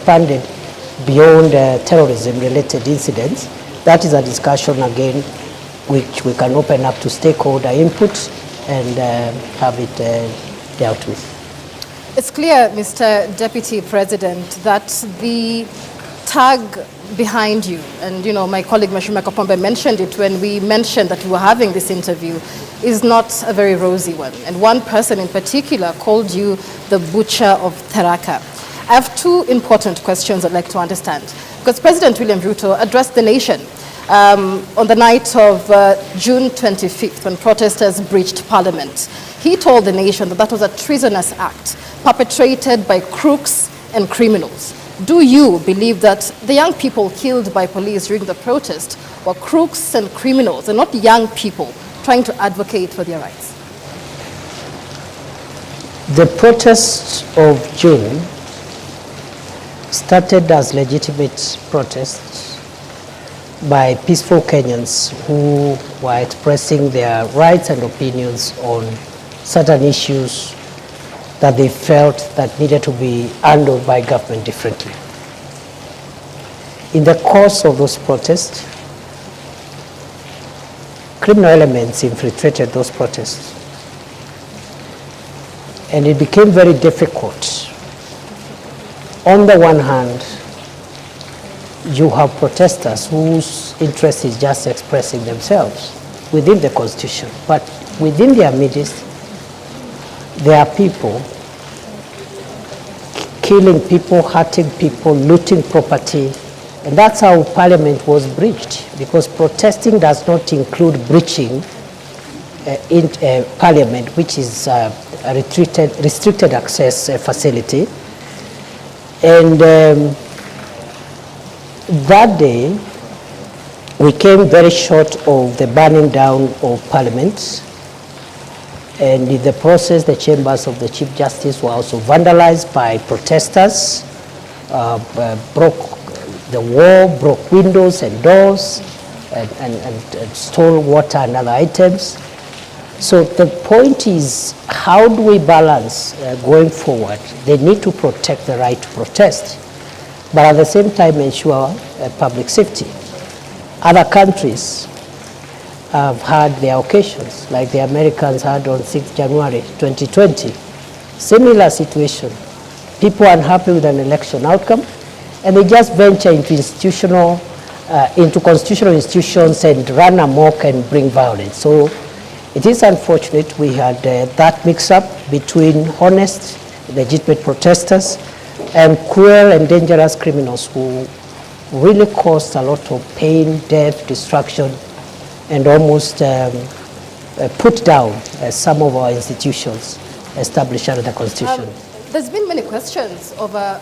expanded beyond terrorism-related incidents. That is a discussion, again, which we can open up to stakeholder input and have it dealt with. It's clear, Mr. Deputy President, that the tag behind you, and my colleague Mashima Kapombe mentioned it when we mentioned that we were having this interview, is not a very rosy one. And one person in particular called you the butcher of Tharaka. I have two important questions I'd like to understand. Because President William Ruto addressed the nation on the night of June 25th when protesters breached Parliament. He told the nation that that was a treasonous act perpetrated by crooks and criminals. Do you believe that the young people killed by police during the protest were crooks and criminals and not young people trying to advocate for their rights? The protests of June started as legitimate protests by peaceful Kenyans who were expressing their rights and opinions on certain issues that they felt that needed to be handled by government differently. In the course of those protests, criminal elements infiltrated those protests. And it became very difficult. On the one hand, you have protesters whose interest is just expressing themselves within the Constitution, but within their midst, there are people killing people, hurting people, looting property, and that's how Parliament was breached, because protesting does not include breaching in Parliament, which is a restricted access facility. And that day, we came very short of the burning down of Parliament. And in the process, the chambers of the Chief Justice were also vandalized by protesters, broke the wall, broke windows and doors, and stole water and other items. So the point is, how do we balance going forward? They need to protect the right to protest, but at the same time ensure public safety. Other countries have had their occasions, like the Americans had on 6th January 2020. Similar situation. People are unhappy with an election outcome, and they just venture into constitutional institutions and run amok and bring violence. So it is unfortunate we had that mix-up between honest, legitimate protesters and cruel and dangerous criminals who really caused a lot of pain, death, destruction, and almost put down some of our institutions established under the Constitution. There's been many questions over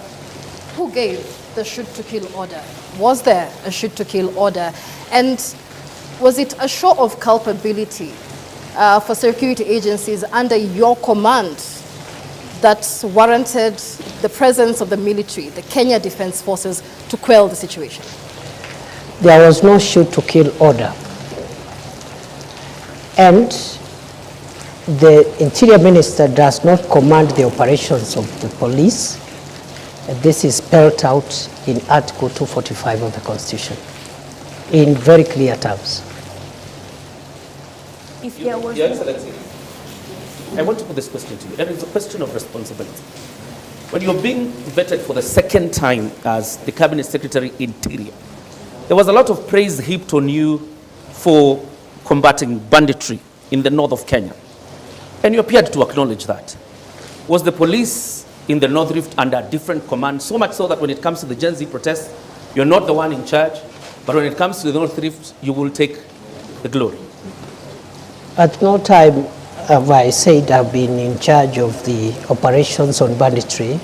who gave the shoot-to-kill order. Was there a shoot-to-kill order? And was it a show of culpability for security agencies under your command that warranted the presence of the military, the Kenya Defense Forces, to quell the situation? There was no shoot-to-kill order. And the Interior Minister does not command the operations of the police. This is spelled out in Article 245 of the Constitution in very clear terms. If there was Your Excellency, I want to put this question to you, and it's a question of responsibility. When you're being vetted for the second time as the Cabinet Secretary Interior, there was a lot of praise heaped on you for combating banditry in the north of Kenya. And you appeared to acknowledge that. Was the police in the North Rift under different command, so much so that when it comes to the Gen Z protests, you're not the one in charge, but when it comes to the North Rift, you will take the glory? At no time have I said I've been in charge of the operations on banditry,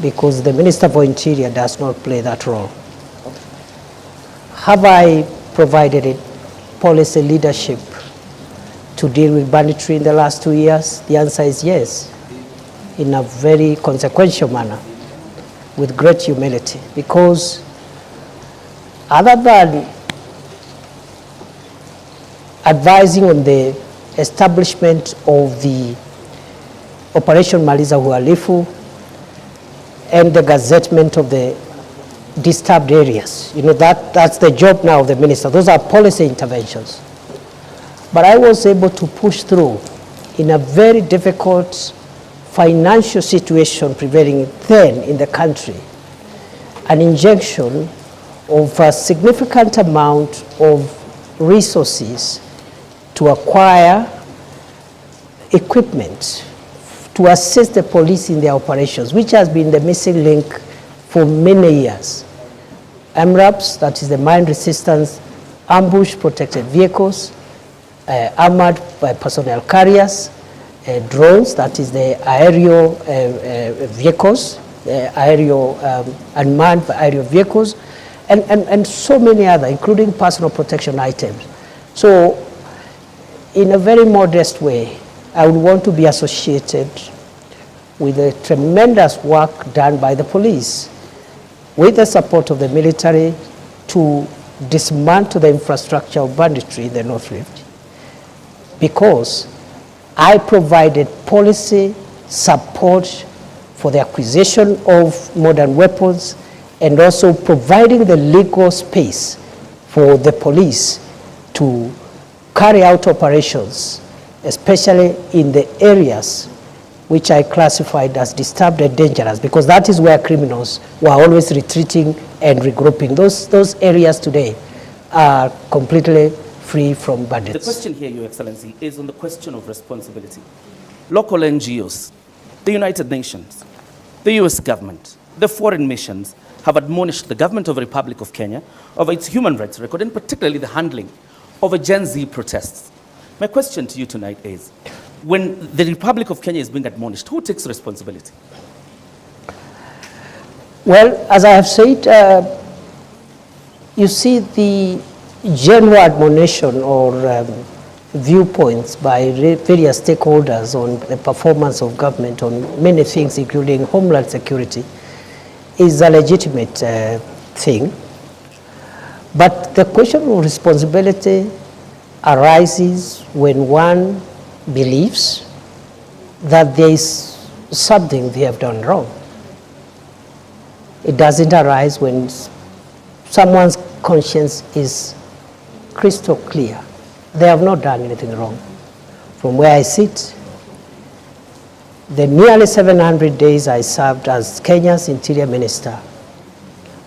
because the Minister for Interior does not play that role. Have I provided it policy leadership to deal with banditry in the last 2 years? The answer is yes, in a very consequential manner, with great humility, because other than advising on the establishment of the Operation Maliza Uhalifu and the gazettement of the disturbed areas. You know, that's the job now of the minister. Those are policy interventions. But I was able to push through in a very difficult financial situation prevailing then in the country, an injection of a significant amount of resources to acquire equipment to assist the police in their operations, which has been the missing link for many years. MRAPs, that is the mine resistance, ambush protected vehicles, armored personnel carriers, drones, that is the aerial vehicles, aerial unmanned aerial vehicles, and so many other, including personal protection items. So in a very modest way, I would want to be associated with the tremendous work done by the police, with the support of the military, to dismantle the infrastructure of banditry in the North Rift, because I provided policy support for the acquisition of modern weapons and also providing the legal space for the police to carry out operations, especially in the areas which I classified as disturbed and dangerous, because that is where criminals were always retreating and regrouping. Those areas today are completely free from bandits. The question here, Your Excellency, is on the question of responsibility. Local NGOs, the United Nations, the US government, the foreign missions have admonished the government of the Republic of Kenya over its human rights record, and particularly the handling of a Gen Z protests. My question to you tonight is, when the Republic of Kenya is being admonished, who takes responsibility? Well, as I have said, you see the general admonition or viewpoints by various stakeholders on the performance of government on many things, including homeland security, is a legitimate thing. But the question of responsibility arises when one believes that there is something they have done wrong. It doesn't arise when someone's conscience is crystal clear. They have not done anything wrong. From where I sit, the nearly 700 days I served as Kenya's Interior Minister,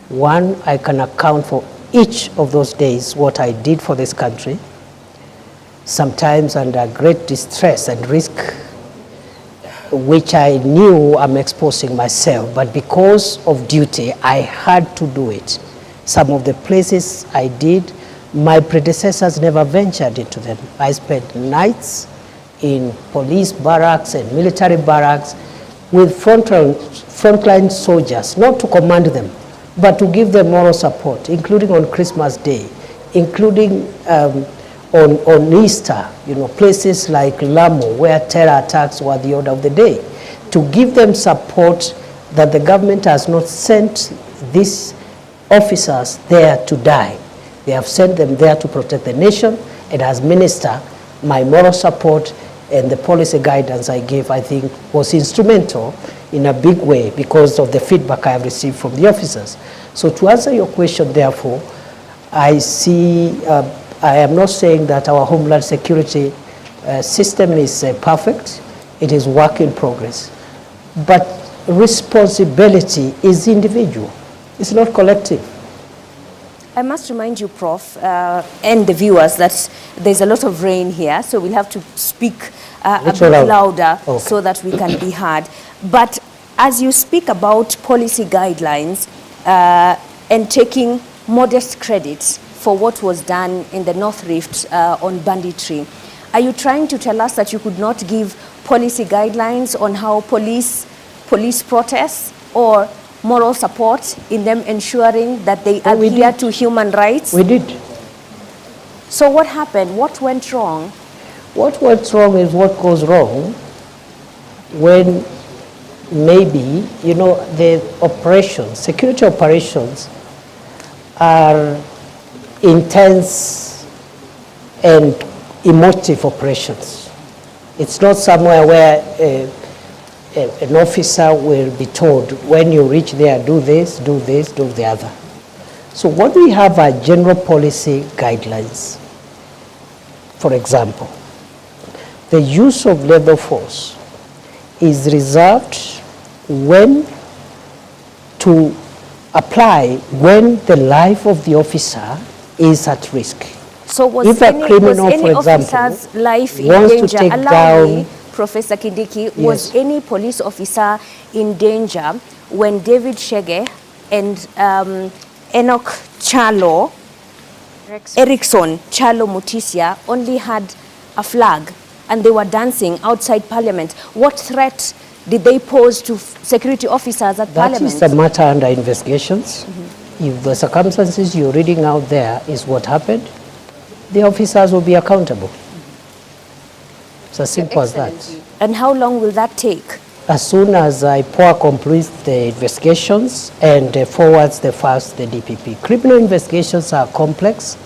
one, I can account for each of those days what I did for this country, sometimes under great distress and risk, which I knew I'm exposing myself, but because of duty, I had to do it. Some of the places I did, my predecessors never ventured into them. I spent nights in police barracks and military barracks with frontline soldiers, not to command them, but to give them moral support, including on Christmas Day, including on Easter, you know, places like Lamu, where terror attacks were the order of the day, to give them support that the government has not sent these officers there to die. They have sent them there to protect the nation, and as minister, my moral support and the policy guidance I gave, I think, was instrumental in a big way because of the feedback I have received from the officers. So to answer your question, therefore, I see, I am not saying that our homeland security system is perfect. It is work in progress. But responsibility is individual. It's not collective. I must remind you, Prof, and the viewers that there's a lot of rain here, so we'll have to speak a bit louder so that we can be heard. But as you speak about policy guidelines and taking modest credit for what was done in the North Rift on banditry, are you trying to tell us that you could not give policy guidelines on how police protests or moral support in them ensuring that they adhere to human rights? We did. So what happened? What went wrong? What went wrong is what goes wrong when maybe, you know, the operations, security operations are intense and emotive operations. It's not somewhere where an officer will be told, when you reach there, do this, do this, do the other. So what we have are general policy guidelines. For example, the use of lethal force is reserved when to apply when the life of the officer is at risk. So was if any, a criminal, was any for example, officer's life in wants danger? to take Allow down, me, Professor Kindiki, yes, was any police officer in danger when David Shege and Enoch Chalo, Erickson Chalo Mutisia only had a flag and they were dancing outside Parliament? What threat did they pose to security officers at Parliament? That is a matter under investigations. If the circumstances you're reading out there is what happened, the officers will be accountable. It's as simple as that. And how long will that take? As soon as IPOA completes the investigations and forwards the files to the DPP. Criminal investigations are complex.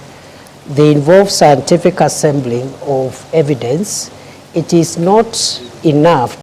They involve scientific assembling of evidence. It is not enough